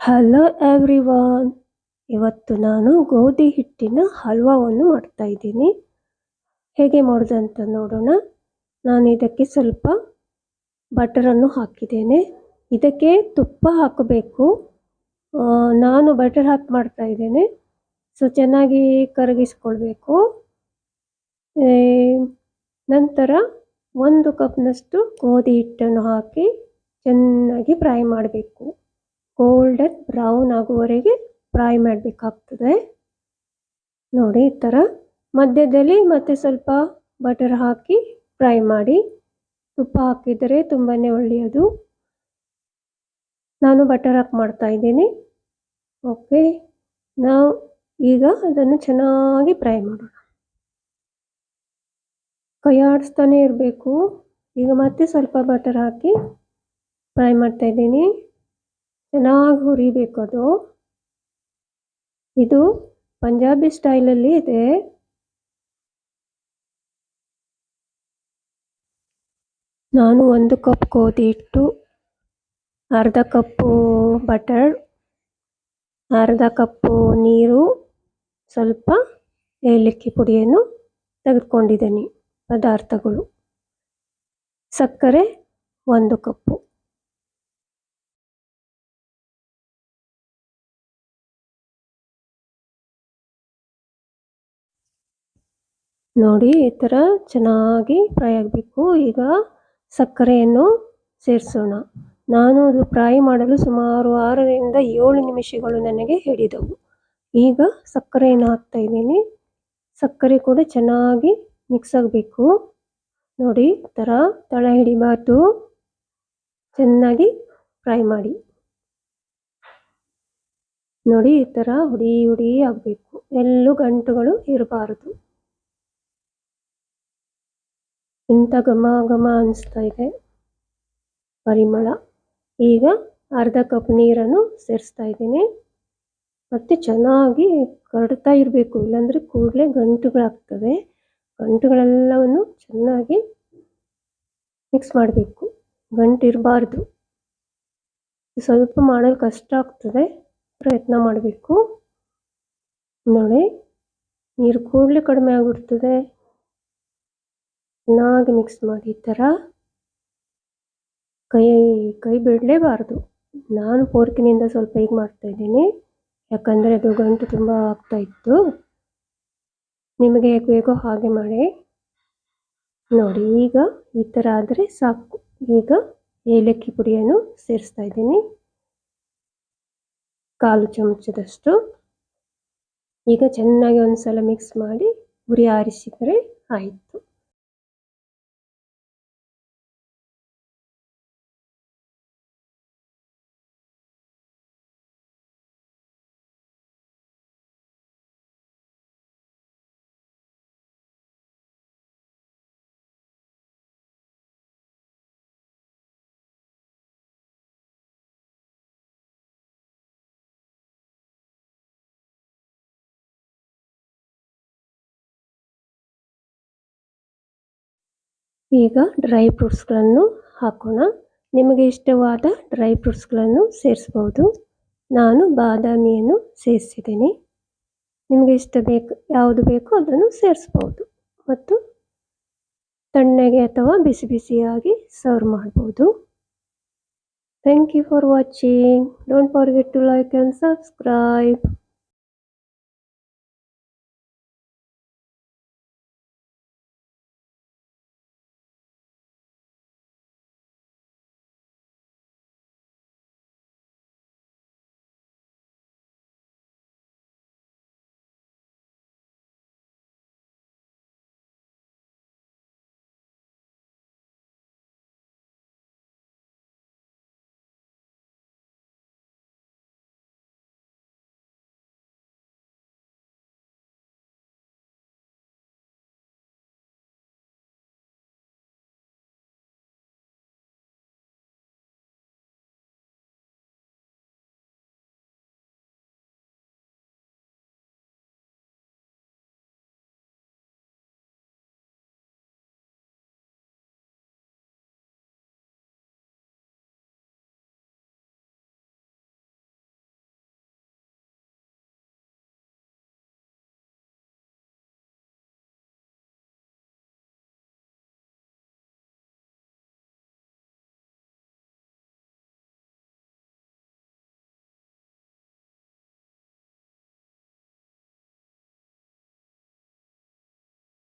Hello everyone. ಇವತ್ತು ನಾನು ಗೋಧಿ ಹಿಟ್ಟಿನ ಹಲ್ವಾವನ್ನು ಮಾಡ್ತಾ ಇದ್ದೀನಿ. ಹೇಗೆ ಮಾಡೋದಂತ ನೋಡೋಣ. ನಾನು ಇದಕ್ಕೆ ಸ್ವಲ್ಪ ಬಟರನ್ನು ಹಾಕಿದ್ದೇನೆ. ಇದಕ್ಕೆ ತುಪ್ಪ ಹಾಕಬೇಕು. ನಾನು ಬಟರ್ ಹಾಕಿ ಮಾಡ್ತಾ ಇದ್ದೇನೆ. ಸೊ ಚೆನ್ನಾಗಿ ಕರಗಿಸ್ಕೊಳ್ಬೇಕು. ನಂತರ 1 ಕಪ್ನಷ್ಟು ಗೋಧಿ ಹಿಟ್ಟನ್ನು ಹಾಕಿ ಚೆನ್ನಾಗಿ ಫ್ರೈ ಮಾಡಬೇಕು. ಗೋಲ್ಡನ್ ಬ್ರೌನ್ ಆಗುವವರೆಗೆ ಫ್ರೈ ಮಾಡಬೇಕಾಗ್ತದೆ. ನೋಡಿ, ಈ ಥರ ಮಧ್ಯದಲ್ಲಿ ಮತ್ತೆ ಸ್ವಲ್ಪ ಬಟರ್ ಹಾಕಿ ಫ್ರೈ ಮಾಡಿ. ತುಪ್ಪ ಹಾಕಿದರೆ ತುಂಬಾ ಒಳ್ಳೆಯದು. ನಾನು ಬಟರ್ ಹಾಕಿ ಮಾಡ್ತಾ ಇದ್ದೀನಿ. ಓಕೆ, ನಾವು ಈಗ ಅದನ್ನು ಚೆನ್ನಾಗಿ ಫ್ರೈ ಮಾಡೋಣ. ಕೈ ಆಡಿಸ್ತಾನೆ ಇರಬೇಕು. ಈಗ ಮತ್ತೆ ಸ್ವಲ್ಪ ಬಟರ್ ಹಾಕಿ ಫ್ರೈ ಮಾಡ್ತಾ ಇದ್ದೀನಿ. ಚೆನ್ನಾಗಿ ಹುರಿಬೇಕು ಅದು. ಇದು ಪಂಜಾಬಿ ಸ್ಟೈಲಲ್ಲಿ ಇದೆ. ನಾನು 1 ಕಪ್ ಗೋಧಿ ಹಿಟ್ಟು, ಅರ್ಧ ಕಪ್ಪು ಬಟರ್, ಅರ್ಧ ಕಪ್ಪು ನೀರು, ಸ್ವಲ್ಪ ಏಲಕ್ಕಿ ಪುಡಿಯನ್ನು ತೆಗೆದುಕೊಂಡಿದ್ದೀನಿ. ಪದಾರ್ಥಗಳು: ಸಕ್ಕರೆ 1 ಕಪ್ಪು. ನೋಡಿ, ಈ ಥರ ಚೆನ್ನಾಗಿ ಫ್ರೈ ಆಗಬೇಕು. ಈಗ ಸಕ್ಕರೆಯನ್ನು ಸೇರಿಸೋಣ. ನಾನು ಅದು ಫ್ರೈ ಮಾಡಲು ಸುಮಾರು 6ರಿಂದ 7 ನಿಮಿಷಗಳು ನನಗೆ ಹಿಡಿದವು. ಈಗ ಸಕ್ಕರೆಯನ್ನು ಹಾಕ್ತಾ ಇದ್ದೀನಿ. ಸಕ್ಕರೆ ಕೂಡ ಚೆನ್ನಾಗಿ ಮಿಕ್ಸ್ ಆಗಬೇಕು. ನೋಡಿ, ಈ ಥರ ತಳ ಹಿಡಿಬಾರ್ದು. ಚೆನ್ನಾಗಿ ಫ್ರೈ ಮಾಡಿ. ನೋಡಿ, ಈ ಥರ ಹುಡಿ ಆಗಬೇಕು. ಎಲ್ಲೂ ಗಂಟುಗಳು ಇರಬಾರದು. ಇಂಥ ಘಮ ಅನಿಸ್ತಾ ಇದೆ ಪರಿಮಳ. ಈಗ ಅರ್ಧ ಕಪ್ ನೀರನ್ನು ಸೇರಿಸ್ತಾ ಇದ್ದೀನಿ. ಮತ್ತು ಚೆನ್ನಾಗಿ ಕರಡ್ತಾ ಇರಬೇಕು, ಇಲ್ಲಾಂದರೆ ಕೂಡಲೇ ಗಂಟುಗಳಾಗ್ತವೆ. ಗಂಟುಗಳೆಲ್ಲವನ್ನು ಚೆನ್ನಾಗಿ ಮಿಕ್ಸ್ ಮಾಡಬೇಕು. ಗಂಟು ಇರಬಾರ್ದು. ಸ್ವಲ್ಪ ಮಾಡಲು ಕಷ್ಟ ಆಗ್ತದೆ, ಪ್ರಯತ್ನ ಮಾಡಬೇಕು. ನೋಡಿ, ನೀರು ಕೂಡಲೇ ಕಡಿಮೆ ಆಗಿಬಿಡ್ತದೆ. ಚೆನ್ನಾಗಿ ಮಿಕ್ಸ್ ಮಾಡಿ. ಈ ಥರ ಕೈ ಬಿಡಲೇಬಾರ್ದು. ನಾನು ಫೋರ್ಕಿನಿಂದ ಸ್ವಲ್ಪ ಹೀಗೆ ಮಾಡ್ತಾ ಇದ್ದೀನಿ, ಯಾಕಂದರೆ ಅದು ಗಂಟು ತುಂಬ ಆಗ್ತಾ ಇತ್ತು. ನಿಮಗೆ ಹೇಗೆ ಬೇಕೋ ಹಾಗೆ ಮಾಡಿ. ನೋಡಿ, ಈಗ ಈ ಥರ ಆದರೆ ಸಾಕು. ಈಗ ಏಲಕ್ಕಿ ಪುಡಿಯನ್ನು ಸೇರಿಸ್ತಾ ಇದ್ದೀನಿ, 1/4 ಚಮಚದಷ್ಟು. ಈಗ ಚೆನ್ನಾಗಿ ಒಂದ್ಸಲ ಮಿಕ್ಸ್ ಮಾಡಿ ಉರಿ ಆರಿಸಿದರೆ ಆಯಿತು. ಈಗ ಡ್ರೈ ಫ್ರೂಟ್ಸ್ಗಳನ್ನು ಹಾಕೋಣ. ನಿಮಗೆ ಇಷ್ಟವಾದ ಡ್ರೈ ಫ್ರೂಟ್ಸ್ಗಳನ್ನು ಸೇರಿಸ್ಬೋದು. ನಾನು ಬಾದಾಮಿಯನ್ನು ಸೇರಿಸಿದ್ದೀನಿ. ನಿಮಗೆ ಯಾವುದು ಬೇಕೋ ಅದನ್ನು ಸೇರಿಸ್ಬೋದು. ಮತ್ತು ತಣ್ಣಗೆ ಅಥವಾ ಬಿಸಿ ಬಿಸಿಯಾಗಿ ಸರ್ವ್ ಮಾಡ್ಬೋದು. Thank you for watching. Don't forget to like and subscribe.